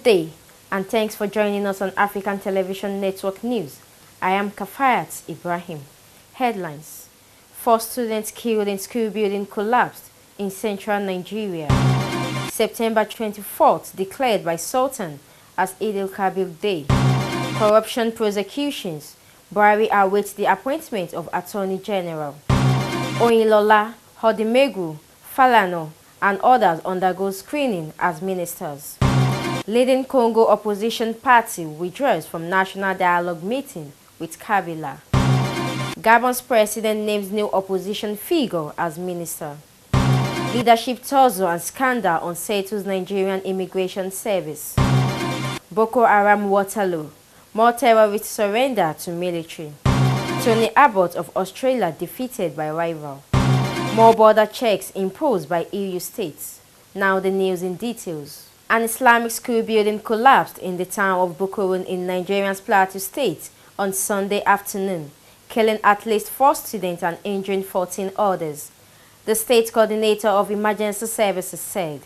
day, and thanks for joining us on African Television Network News. I am Kafayat Ibrahim. Headlines: 4 students killed in school building collapsed in central Nigeria. September 24th declared by Sultan as Eid al-Kabir Day. Corruption prosecutions. Buhari awaits the appointment of Attorney General. Oyinlola, Hodimegu, Falana, and others undergo screening as ministers. Leading Congo opposition party withdraws from national dialogue meeting with Kabila. Gabon's president names new opposition figure as minister. Leadership tussle and scandal unsettles Nigerian immigration service. Boko Haram Waterloo. More terrorists surrender to military. Tony Abbott of Australia defeated by rival. More border checks imposed by EU states. Now the news in details. An Islamic school building collapsed in the town of Bukurun in Nigeria's Plateau State on Sunday afternoon, killing at least 4 students and injuring 14 others. The state coordinator of emergency services said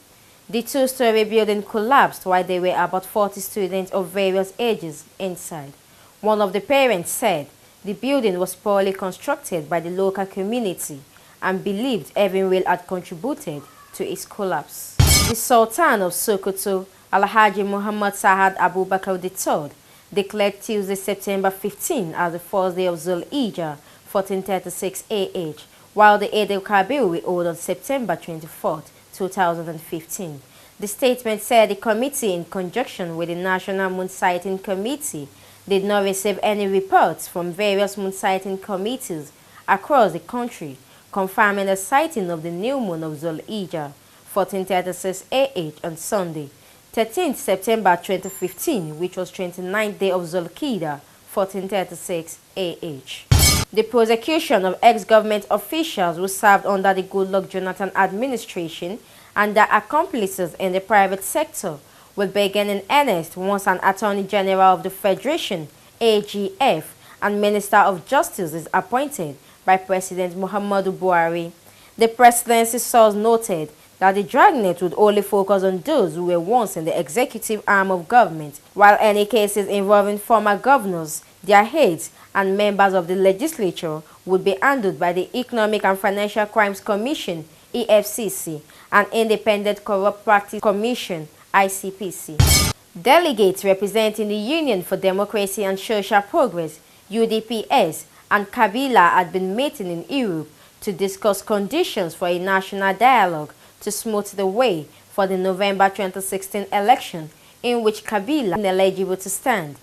the 2-story building collapsed while there were about 40 students of various ages inside. One of the parents said the building was poorly constructed by the local community and believed heavy rain had contributed to its collapse. The Sultan of Sokoto, Alhaji Muhammad Sa'ad Abubakar III, declared Tuesday, September 15 as the first day of Zul-Hijjah 1436 AH, while the Eid al-Kabir will hold on September 24, 2015. The statement said the committee, in conjunction with the National Moon Sighting Committee, did not receive any reports from various moon sighting committees across the country confirming the sighting of the new moon of Zul-Hijjah 1436 AH on Sunday, 13th September 2015, which was 29th day of Zulqa'dah 1436 AH. The prosecution of ex-government officials who served under the Goodluck Jonathan administration and their accomplices in the private sector will begin in earnest once an Attorney General of the Federation, AGF, and Minister of Justice is appointed by President Muhammadu Buhari. The presidency source noted that the dragnet would only focus on those who were once in the executive arm of government, while any cases involving former governors, their heads, and members of the legislature would be handled by the Economic and Financial Crimes Commission, EFCC, and Independent Corrupt Practice Commission, ICPC. Delegates representing the Union for Democracy and Social Progress, UDPS, and Kabila had been meeting in Europe to discuss conditions for a national dialogue to smooth the way for the November 2016 election, in which Kabila is ineligible to stand.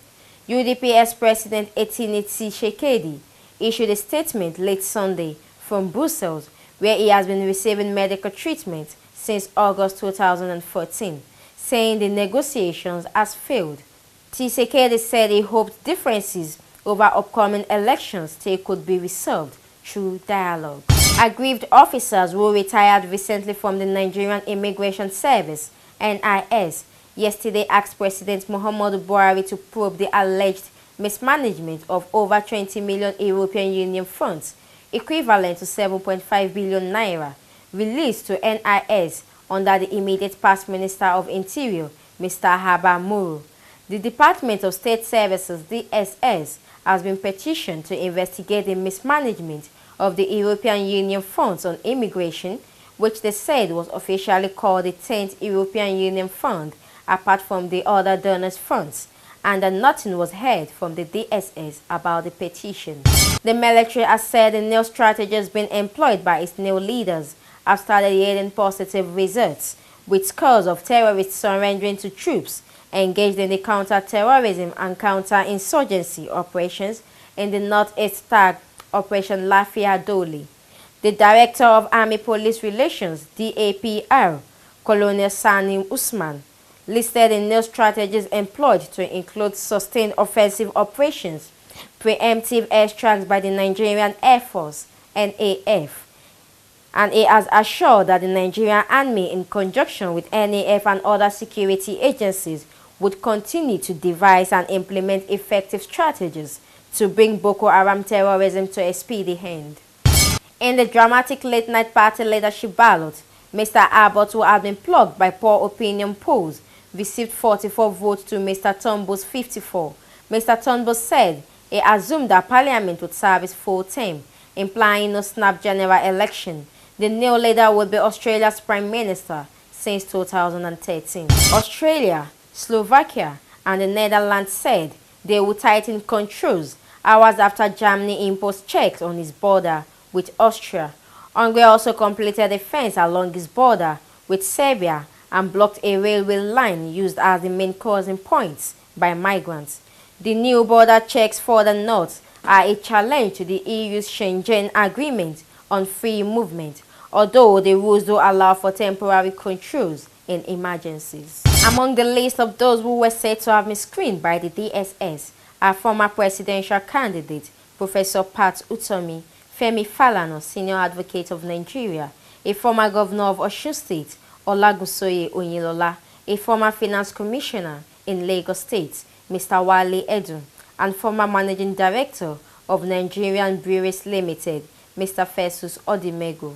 UDPS President Etienne Tshisekedi issued a statement late Sunday from Brussels, where he has been receiving medical treatment since August 2014, saying the negotiations has failed. Tshisekedi said he hoped differences over upcoming elections could be resolved through dialogue. Aggrieved officers who retired recently from the Nigerian Immigration Service, NIS, yesterday asked President Muhammadu Buhari to probe the alleged mismanagement of over 20 million European Union funds, equivalent to 7.5 billion naira, released to NIS under the immediate past Minister of Interior, Mr. Haba Muru. The Department of State Services, DSS, has been petitioned to investigate the mismanagement of the European Union funds on immigration, which they said was officially called the 10th European Union Fund, apart from the other donors' funds, and that nothing was heard from the DSS about the petition. The military has said the new strategy has been employed by its new leaders have started yielding positive results, with scores of terrorists surrendering to troops engaged in the counter-terrorism and counter-insurgency operations in the northeast tagged Operation Lafia Doli. The Director of Army Police Relations, DAPR, Colonel Sani Usman, listed the new strategies employed to include sustained offensive operations, preemptive airstrikes by the Nigerian Air Force, NAF, and he has assured that the Nigerian Army, in conjunction with NAF and other security agencies, would continue to devise and implement effective strategies to bring Boko Haram terrorism to a speedy end. In the dramatic late-night party leadership ballot, Mr. Abbott, who had been plucked by poor opinion polls, received 44 votes to Mr. Turnbull's 54. Mr. Turnbull said he assumed that Parliament would serve its full term, implying no snap general election. The new leader would be Australia's Prime Minister since 2013. Australia, Slovakia, and the Netherlands said they would tighten controls hours after Germany imposed checks on its border with Austria. Hungary also completed a fence along its border with Serbia and blocked a railway line used as the main crossing points by migrants. The new border checks further north are a challenge to the EU's Schengen Agreement on free movement, although the rules do allow for temporary controls in emergencies. Among the list of those who were said to have been screened by the DSS are former presidential candidate Professor Pat Utomi, Femi Falana, Senior Advocate of Nigeria, a former governor of Osun State, Olagunsoye Oyinlola, a former finance commissioner in Lagos State, Mr. Wale Edun, and former managing director of Nigerian Breweries Limited, Mr. Festus Odimego.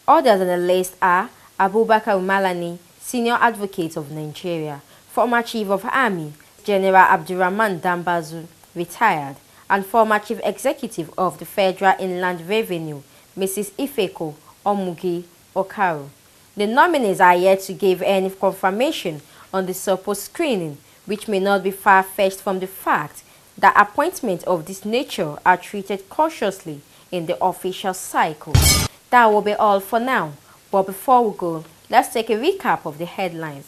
Others on the list are Abubakar Malani, Senior Advocate of Nigeria, former Chief of Army, General Abdurrahman Dambazu, retired, and former Chief Executive of the Federal Inland Revenue, Mrs. Ifeko Omugi Okaro. The nominees are yet to give any confirmation on the supposed screening, which may not be far-fetched from the fact that appointments of this nature are treated cautiously in the official cycle. That will be all for now, but before we go, let's take a recap of the headlines.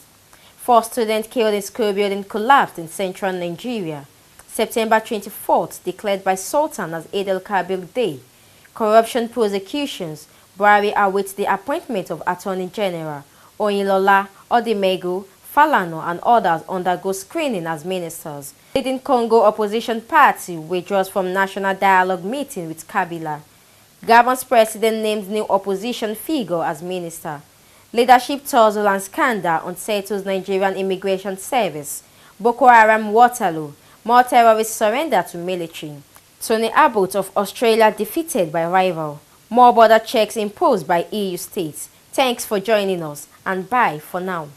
4 students killed in school building collapsed in central Nigeria. September 24th declared by Sultan as Eid al-Kabir Day. Corruption prosecutions. Buhari awaits the appointment of Attorney General. Oyinlola, Odimegu, Falana and others undergo screening as ministers. Leading Congo opposition party withdraws from national dialogue meeting with Kabila. Gabon's president names new opposition figure as minister. Leadership tussle and scandal unsettles Nigerian immigration service. Boko Haram Waterloo. More terrorists surrender to military. Tony Abbott of Australia defeated by rival. More border checks imposed by EU states. Thanks for joining us and bye for now.